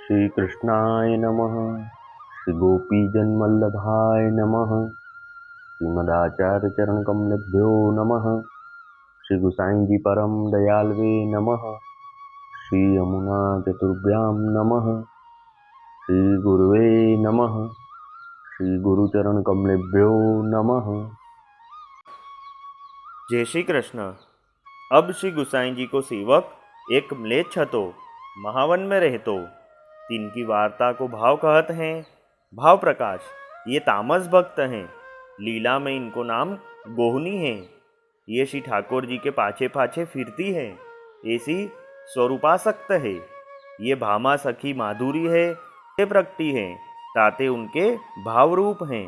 श्री कृष्णाय नमः। श्री गोपीजनवल्लभाय नमः। श्रीमदाचार्य चरण कमलेभ्यो नमः। श्री गुसाई जी परम दयालवे नमः। श्री यमुना चतुर्भ्यां नमः। श्री गुरुवे नमः। श्री गुरुचरण कमलेभ्यो नमः। जय श्री कृष्ण। अब श्री गुसाई जी को सेवक एक म्लेच्छ હતો, महावन में रहतो। तिनकी वार्ता को भाव कहत हैं। भाव प्रकाश, ये तामस भक्त हैं। लीला में इनको नाम गोहनी है। ये श्री ठाकुर जी के पाछे पाछे फिरती है, ऐसी स्वरूपासक्त है। ये भामा सखी माधुरी है, ये प्रकटी है, ताते उनके भाव रूप हैं।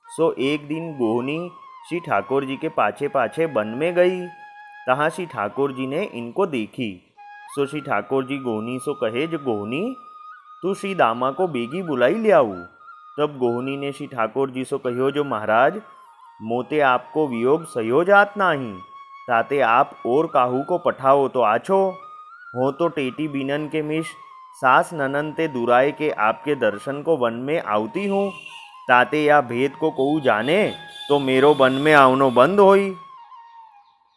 सो एक दिन गोहनी श्री ठाकुर जी के पाछे पाछे वन में गई। तहाँ श्री ठाकुर जी ने इनको देखी। सो श्री ठाकुर जी गोहनी सो कहे, जो गोहनी तू श्री दामा को बेगी बुलाई ले आऊ। तब गोहनी ने श्री ठाकुर जी सो कहो, जो महाराज मोते आपको वियोग सयो जात नाही, ताते आप और काहू को पठाओ तो आछो। हो तो टेटी बीनन के मिश सास ननन ते दुराए के आपके दर्शन को वन में आवती हूँ, ताते या भेद को कोऊ जाने तो मेरो वन में आवनो बंद होई।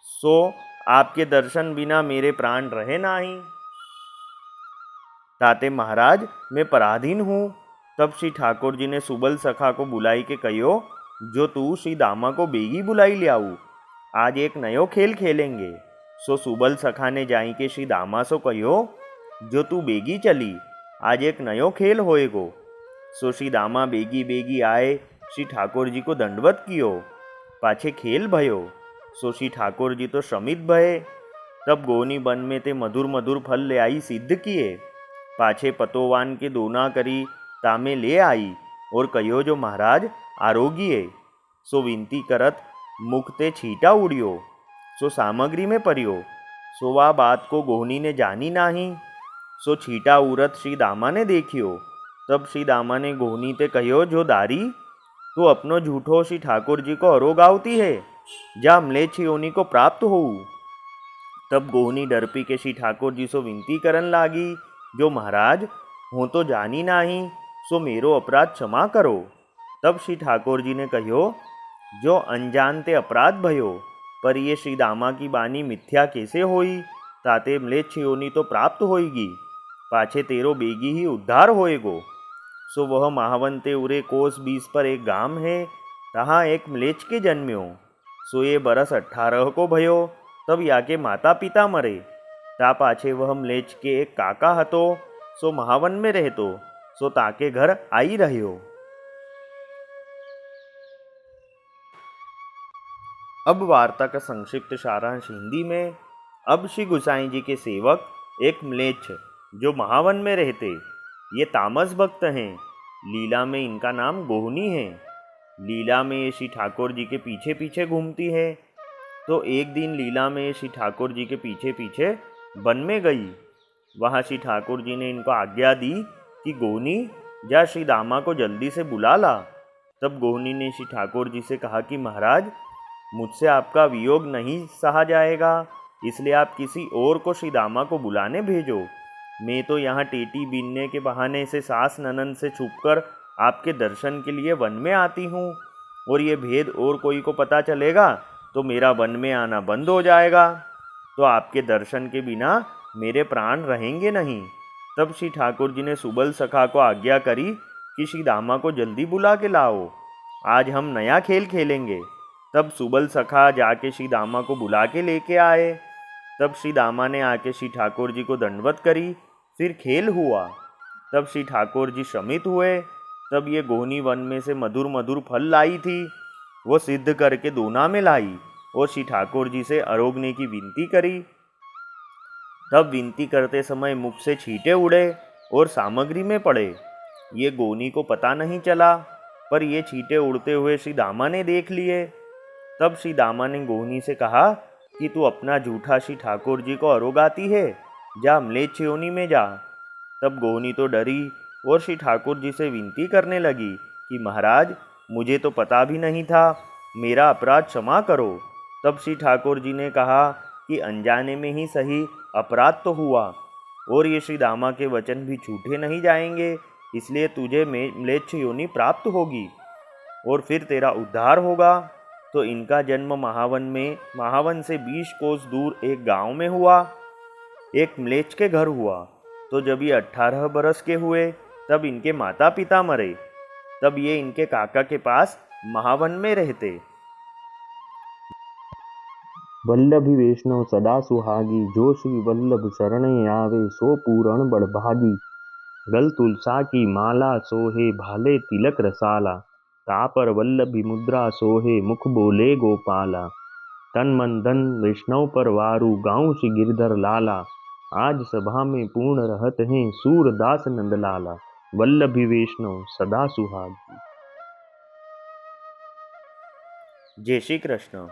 सो आपके दर्शन बिना मेरे प्राण रहे नाही, ताते महाराज मैं पराधीन हूँ। तब श्री ठाकुर जी ने सुबल सखा को बुलाई के कहो, जो तू श्री दामा को बेगी बुलाई ले आऊ, आज एक नयो खेल खेलेंगे। सो सुबल सखा ने जाई के श्री दामा सो कहो, जो तू बेगी चली, आज एक नयो खेल होएगो। सो श्री दामा बेगी बेगी आए, श्री ठाकुर जी को दंडवत कियो, पाछे खेल भयो। सो श्री ठाकुर जी तो श्रमित भये। तब गोनी वन में ते मधुर मधुर फल ले आई सिद्ध किए, पाछे पतोवान के दोना करी तामे ले आई, और कहो, जो महाराज आरोग्य। सो विनती करत मुख ते छीटा उड़ियो, सो सामग्री में परियो। सो वा बात को गोहनी ने जानी नाही। सो छीटा उरत श्री दामा ने देखियो। तब श्री दामा ने गोहनी ते कहो, जो दारी तू अपनो झूठो श्री ठाकुर जी को अरोगावती है, जा म्लेच्छ योनि को प्राप्त होऊ। तब गोहनी डरपी के श्री ठाकुर जी सो विनती करन लागी, जो महाराज हूँ तो जानी नाही, सो मेरो अपराध क्षमा करो। तब श्री ठाकुर जी ने कहो, जो अनजानते अपराध भयो, पर ये श्री दामा की बानी मिथ्या कैसे होई, ताते म्लेच्छ योनि तो प्राप्त होएगी, पाछे तेरो बेगी ही उद्धार होएगो। सो वह महावंते उरे कोस 20 पर एक गाम है, तहाँ एक म्लेच्छ के जन्म्यो। सो ये बरस 18 को भयो, तब या के माता पिता मरे। ता पाछे वह म्लेच्छ के एक काका हतो, सो महावन में रहतो, सो ताके घर आई रह्यो। अब वार्ता का संक्षिप्त सारांश हिंदी में। अब श्री गुसाई जी के सेवक एक म्लेच्छ जो महावन में रहते, ये तामस भक्त हैं। लीला में इनका नाम गोहनी है। लीला में ये श्री ठाकुर जी के पीछे पीछे घूमती है। तो एक दिन लीला में श्री ठाकुर जी के पीछे पीछे वन में गई। वहाँ श्री ठाकुर जी ने इनको आज्ञा दी कि गोहनी जा श्री दामा को जल्दी से बुला ला। तब गोहनी ने श्री ठाकुर जी से कहा कि महाराज मुझसे आपका वियोग नहीं सहा जाएगा, इसलिए आप किसी और को श्री दामा को बुलाने भेजो। मैं तो यहाँ टेटी बीनने के बहाने से सास ननन से छुपकर आपके दर्शन के लिए वन में आती हूँ, और ये भेद और कोई को पता चलेगा तो मेरा वन में आना बंद हो जाएगा, तो आपके दर्शन के बिना मेरे प्राण रहेंगे नहीं। तब श्री ठाकुर जी ने सुबल सखा को आज्ञा करी कि श्री दामा को जल्दी बुला के लाओ, आज हम नया खेल खेलेंगे। तब सुबल सखा जाके श्री दामा को बुला के लेके आए। तब श्री दामा ने आके श्री ठाकुर जी को दंडवत करी, फिर खेल हुआ। तब श्री ठाकुर जी श्रमित हुए। तब ये गोहनी वन में से मधुर मधुर फल लाई थी, वो सिद्ध करके दोना में लाई और श्री ठाकुर जी से अरोगने की विनती करी। तब विनती करते समय मुख से छींटे उड़े और सामग्री में पड़े। ये गोहनी को पता नहीं चला, पर ये छींटे उड़ते हुए श्री दामा ने देख लिए। तब श्री दामा ने गोहनी से कहा कि तू अपना झूठा श्री ठाकुर जी को अरोगाती है, जा म्लेच्छ योनि में जा। तब गोहनी तो डरी और श्री ठाकुर जी से विनती करने लगी कि महाराज मुझे तो पता भी नहीं था, मेरा अपराध क्षमा करो। तब श्री ठाकुर जी ने कहा कि अनजाने में ही सही अपराध तो हुआ, और ये श्री दामा के वचन भी झूठे नहीं जाएंगे, इसलिए तुझे म्लेच्छ योनि प्राप्त होगी और फिर तेरा उद्धार होगा। तो इनका जन्म महावन से 20 कोस दूर एक गांव में हुआ, एक म्लेच्छ के घर हुआ। तो जब ये 18 बरस के हुए तब इनके माता पिता मरे। तब ये इनके काका के पास महावन में रहते। वल्लभी वैष्णव सदा सुहागी, जो श्री वल्लभ शरणे आवे सो पूरण बड़भागी। गल तुलसा की माला सोहे भाले तिलक रसाला, तापर वल्लभी मुद्रा सोहे मुख बोले गोपाला। तन मन धन वैष्णव पर वारू गाँव श्री गिरधर लाला, आज सभा में पूर्ण रहत हैं सूरदास नंदलाला। वल्लभी वैष्णव सदा सुहागी। जय श्री कृष्ण।